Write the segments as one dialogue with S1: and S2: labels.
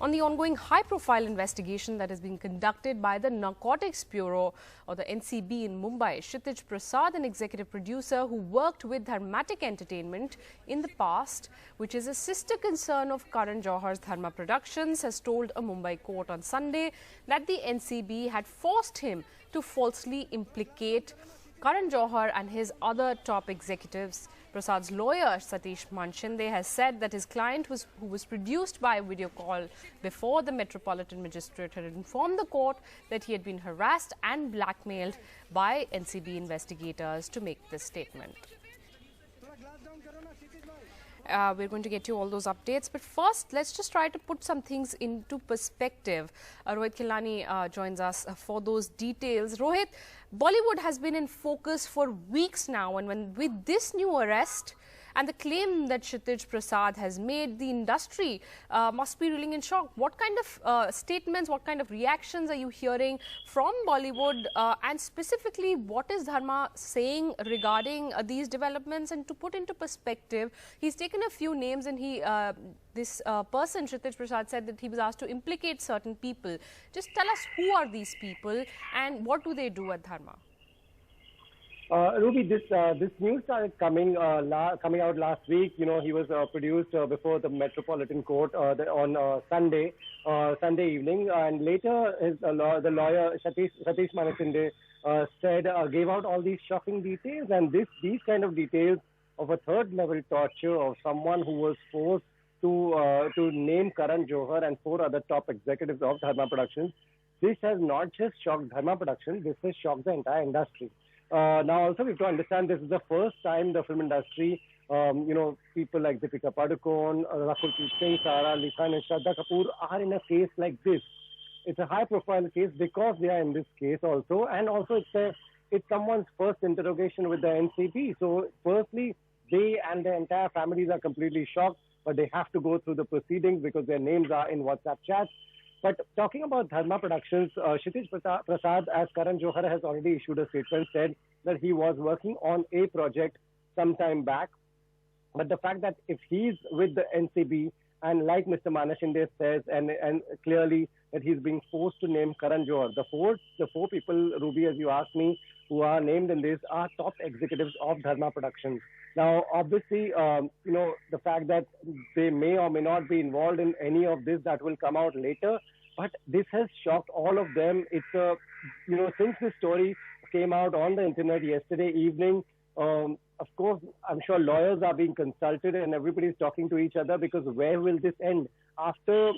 S1: on the ongoing high-profile investigation that is being conducted by the Narcotics Bureau or the NCB in Mumbai. Kshitij Prasad, an executive producer who worked with Dramatic Entertainment in the past, which is a sister concern of Karan Johar's Dharma Productions, has told a Mumbai court on Sunday that the NCB had forced him to falsely implicate Karan Johar and his other top executives. Prasad's lawyer, Satish Maneshinde, has said that his client, who was produced by video call before the Metropolitan Magistrate, had informed the court that he had been harassed and blackmailed by NCB investigators to make this statement. We're going to get you all those updates. But first, let's just try to put some things into perspective. Rohit Khilani joins us for those details. Rohit, Bollywood has been in focus for weeks now. And with this new arrest and the claim that Kshitij Prasad has made, the industry must be reeling in shock. What kind of statements, what kind of reactions are you hearing from Bollywood? And specifically, what is Dharma saying regarding these developments? And to put into perspective, he's taken a few names and this person, Kshitij Prasad, said that he was asked to implicate certain people. Just tell us, who are these people and what do they do at Dharma?
S2: Ruby, this news started coming out last week. You know, he was produced before the Metropolitan Court on Sunday evening, and later the lawyer Satish Maneshinde gave out all these shocking details, and these kind of details of a third-level torture of someone who was forced to name Karan Johar and 4 other top executives of Dharma Productions. This has not just shocked Dharma Productions; this has shocked the entire industry. Now, also, we have to understand this is the first time the film industry, people like Deepika Padukone, Rahul Singh, Sara Ali Khan, and Shraddha Kapoor are in a case like this. It's a high-profile case because they are in this case also, and also it's someone's first interrogation with the NCB. So, firstly, they and their entire families are completely shocked, but they have to go through the proceedings because their names are in WhatsApp chats. But talking about Dharma Productions, Kshitij Prasad, as Karan Johar has already issued a statement, said that he was working on a project some time back. But the fact that if he's with the NCB, and like Mr. Maneshinde says, and clearly that he's being forced to name Karan Johar, the four people, Ruby, as you asked me, who are named in this are top executives of Dharma Productions. Now, obviously, the fact that they may or may not be involved in any of this, that will come out later. But this has shocked all of them. It's since this story came out on the internet yesterday evening, of course, I'm sure lawyers are being consulted and everybody's talking to each other, because where will this end? After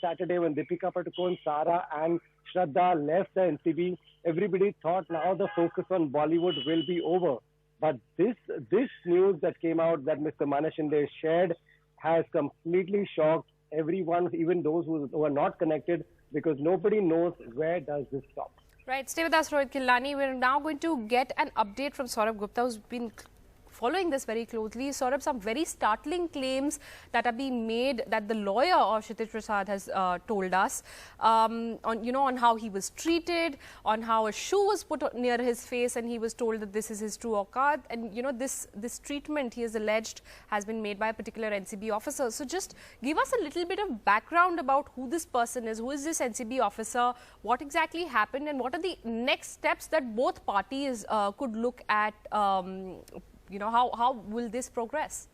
S2: Saturday, when Deepika Padukone, Sara and Shraddha left the NCB, everybody thought now the focus on Bollywood will be over. But this news that came out that Mr. Maneshinde shared has completely shocked everyone, even those who are not connected, because nobody knows where does this stop.
S1: Right. Stay with us, Rohit Khilani. We're now going to get an update from Saurabh Gupta, who's been following this very closely. Saurabh, some very startling claims that are being made that the lawyer of Kshitij Prasad has told us on how he was treated, on how a shoe was put near his face and he was told that this is his true auqat. And this treatment, he has alleged, has been made by a particular NCB officer. So just give us a little bit of background about who this person is, who is this NCB officer, what exactly happened, and what are the next steps that both parties could look at. How will this progress?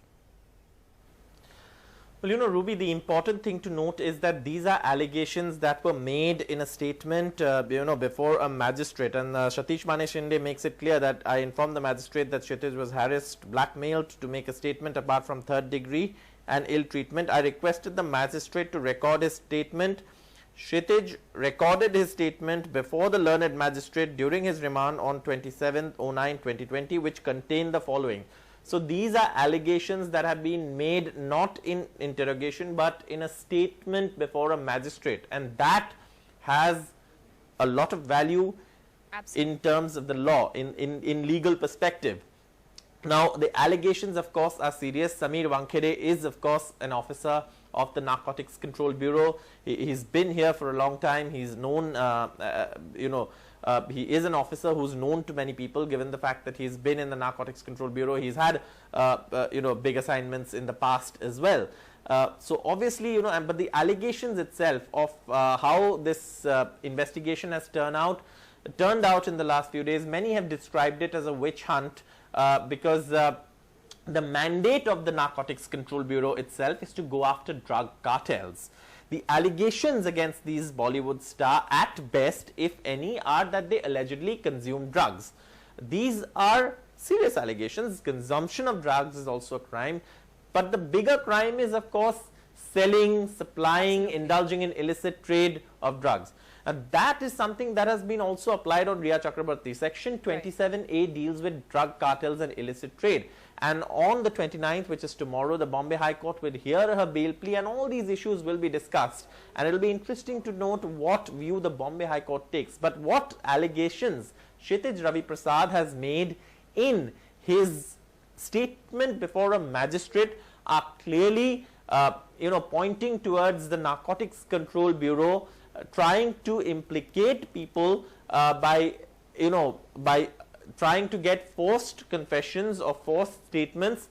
S3: Well, Ruby, the important thing to note is that these are allegations that were made in a statement, before a magistrate. And Satish Maneshinde makes it clear that I informed the magistrate that Kshitij was harassed, blackmailed to make a statement apart from third degree and ill treatment. I requested the magistrate to record his statement. Kshitij recorded his statement before the learned magistrate during his remand on 27/09/2020, which contained the following. So these are allegations that have been made not in interrogation but in a statement before a magistrate, and that has a lot of value in terms of the law, in legal perspective. Now, the allegations, of course, are serious. Sameer Wankhede is, of course, an officer of the Narcotics Control Bureau. He's been here for a long time. He's known, he is an officer who's known to many people, given the fact that he's been in the Narcotics Control Bureau. He's had, big assignments in the past as well. So obviously, you know, but the allegations itself of how this investigation has turned out in the last few days, many have described it as a witch hunt because the mandate of the Narcotics Control Bureau itself is to go after drug cartels. The allegations against these Bollywood stars, at best, if any, are that they allegedly consume drugs. These are serious allegations. Consumption of drugs is also a crime. But the bigger crime is, of course, selling, supplying, indulging in illicit trade of drugs. And that is something that has been also applied on Riya Chakrabarti. Section 27A deals with drug cartels and illicit trade. And on the 29th, which is tomorrow, the Bombay High Court will hear her bail plea, and all these issues will be discussed. And it will be interesting to note what view the Bombay High Court takes. But what allegations Kshitij Prasad has made in his statement before a magistrate are clearly pointing towards the Narcotics Control Bureau trying to implicate people by trying to get forced confessions or forced statements.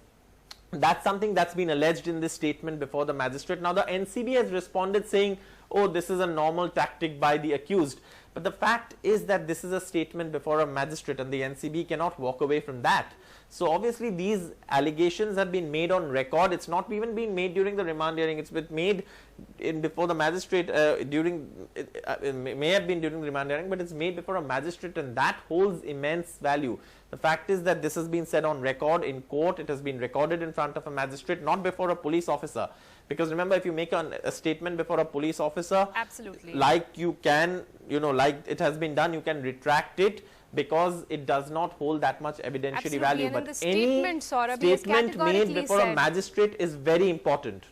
S3: That's something that's been alleged in this statement before the magistrate. Now the NCB has responded saying, oh, this is a normal tactic by the accused. But the fact is that this is a statement before a magistrate, and the NCB cannot walk away from that. So obviously these allegations have been made on record. It's not even been made during the remand hearing. It's been made before the magistrate it may have been during the remand hearing, but it's made before a magistrate, and that holds immense value. The fact is that this has been said on record in court. It has been recorded in front of a magistrate, not before a police officer. Because remember, if you make a statement before a police officer,
S1: absolutely,
S3: like you can, like it has been done, you can retract it, because it does not hold that much evidentiary value.
S1: And
S3: but
S1: any
S3: statement made before a magistrate is very important.